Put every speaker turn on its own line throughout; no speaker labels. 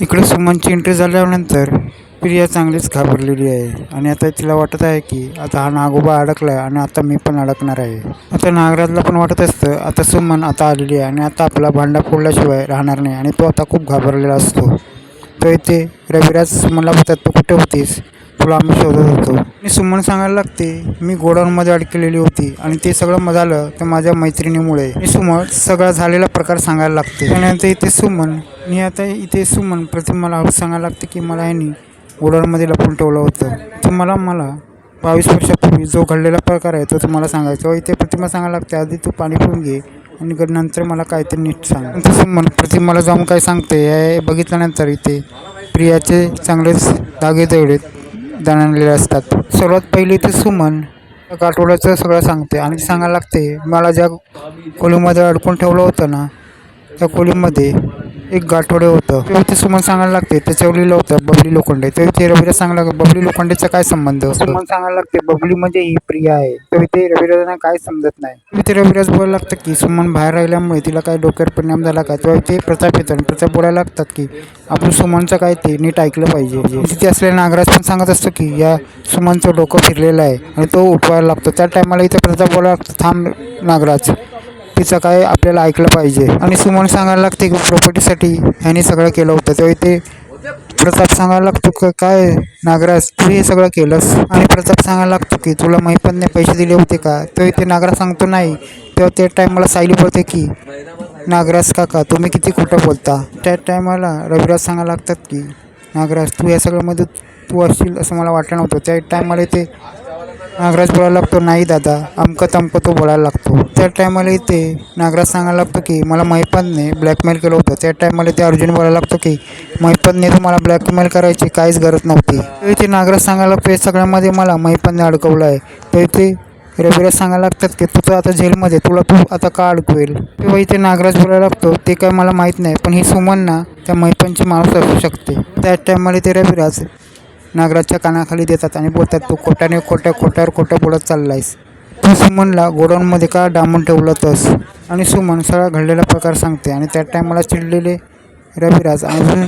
इकडे सुमनची एंट्री झाल्यानंतर प्रिया चांगलीच घाबरलेली आहे आणि आता तिला वाटत आहे की आता हा नागोबा अडकलाय आणि आता मी पण अडकणार आहे. आता नागराजला पण वाटत असतं आता सुमन आता आलेली आहे आणि आता आपला भांडा फोडल्याशिवाय राहणार नाही आणि तो आता खूप घाबरलेला असतो. तो इथे रविराज सुमनला बोलतात, तू कुठे होतीस, तुला आम्ही शोधत होतो. आणि सुमन सांगायला लागते मी गोडाऊनमध्ये अडकलेली होती आणि ते सगळं झालं तर माझ्या मैत्रिणीमुळे. आणि सुमन सगळा झालेला प्रकार सांगायला लागते. त्यानंतर इथे सुमन प्रतिमाला सांगायला लागते की मला ह्यांनी गोडाऊनमध्ये लपवून ठेवलं होतं. तुम्हाला मला 22 वर्षापूर्वी जो घडलेला प्रकार आहे तो तुम्हाला सांगायचा. इथे प्रतिमा सांगायला लागते आधी तू पाणी पिऊन घे आणि नंतर मला काहीतरी नीट सांग. नंतर सुमन प्रतिमाला जाऊन काय सांगते हे बघितल्यानंतर इथे प्रियाचे चांगलेच धागे तेवढे जाणलेले असतात. सर्वात पहिले इथे सुमन गाठोड्याचं सगळं सांगते आणि सांगायला लागते मला ज्या खोलीमध्ये अडकून ठेवलं होतं ना त्या खोलीमध्ये एक गाठोडे होतं. तेव्हा ते सुमन सांगायला लागते त्याच्यावर लिहिलं होतं बबली लोखंडे. तेव्हा ते रविराज सांगायला लागतं बबली लोखंडेचा काय संबंध. सुमन सांगायला लागते बबली म्हणजे ही प्रिया आहे. तेव्हा ते रविराजांना काय समजत नाही. ते रविराज बोलायला लागतं की सुमन बाहेर राहिल्यामुळे तिला काय डोक्यावर परिणाम झाला का. तेव्हा ते प्रताप येतात आणि प्रताप बोलायला लागतात की आपण सुमनचं काय ते नीट ऐकलं पाहिजे. तिथे असलेला नागराज पण सांगत असतो की या सुमनचं डोकं फिरलेलं आहे आणि तो उठवायला लागतो. त्या टायमाला इथे प्रताप बोलायला लागतो थांब नागराज, तिचं काय आपल्याला ऐकलं पाहिजे. आणि सुमन सांगायला लागते की प्रॉपर्टीसाठी ह्याने सगळं केलं होतं. तेव्हा इथे प्रताप सांगायला लागतो काय नागराज तू हे सगळं केलंस. आणि प्रताप सांगायला लागतो की तुला महिपतने पैसे दिले होते का. तेव्हा इथे नागराज सांगतो नाही. तेव्हा त्या टायमाला सायली बोलते की नागराज काका तुम्ही किती खोटं बोलता. त्या टायमाला रविराज सांगायला लागतात की नागराज तू या सगळ्यामध्ये तू असशील असं मला वाटलं नव्हतं. त्या टायमाला इथे नागराज बोलायला लागतो नाही दादा अमकं तमकं तो बोलायला लागतो. त्या टायमाला इथे नागराज सांगायला लागतो की मला महिपतने ब्लॅकमेल केलं होतं. त्या टायमाला इथे अर्जुन बोलायला लागतो की महिपतने तुम्हाला ब्लॅकमेल करायची काहीच गरज नव्हती. तर इथे नागराज सांगायला लागतो या सगळ्यामध्ये मला महिपतने अडकवलं आहे. तर इथे रविराज सांगायला लागतात की तू आता जेलमध्ये तू आता का अडकवेल. तेव्हा इथे नागराज बोलायला लागतो ते काय मला माहीत नाही पण ही सुमन ना त्या महिपतची माणूस असू शकते. त्या टायमाला इथे रविराज नागराजच्या कानाखाली देतात आणि बोलतात तू खोट्यावर बोलत चाललायस. तू सुमनला गोडाऊनमध्ये का डांबून ठेवलंतस. आणि सुमन सगळा घडलेला प्रकार सांगते आणि त्या टायमाला चिडलेले रविराज अजून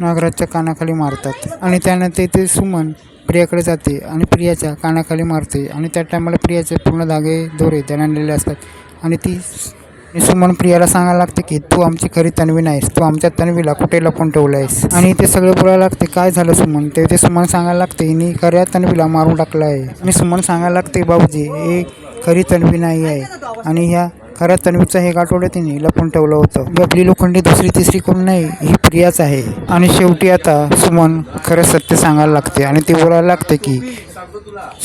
नागराजच्या कानाखाली मारतात. आणि त्यानंतर इथे सुमन प्रियाकडे जाते आणि प्रियाच्या कानाखाली मारते आणि त्या टायमाला प्रियाचे पूर्ण धागे दोरे दणाणलेले असतात. आणि सुमन प्रियाला सांगायला लागते की तू आमची खरी तन्वी नाहीस, तू आमच्या तन्वीला कुठे लपवून ठेवलं आहेस. आणि ते सगळे बोलायला लागते काय झालं सुमन. ते सुमन सांगायला लागते हिने खऱ्या तन्वीला मारून टाकलं आहे. आणि सुमन सांगायला लागते बाबूजी हे खरी तन्वी नाही आहे आणि ह्या खऱ्या तन्वीचं हे गाठोडे तिने लपवून ठेवलं होतं. बबली लोखंडे दुसरी तिसरी कोण नाही ही प्रियाच आहे. आणि शेवटी आता सुमन खरं सत्य सांगायला लागते आणि ती बोलायला लागते की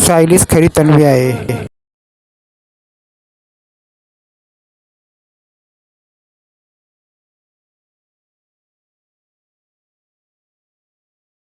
सायलीच खरी तन्वी आहे.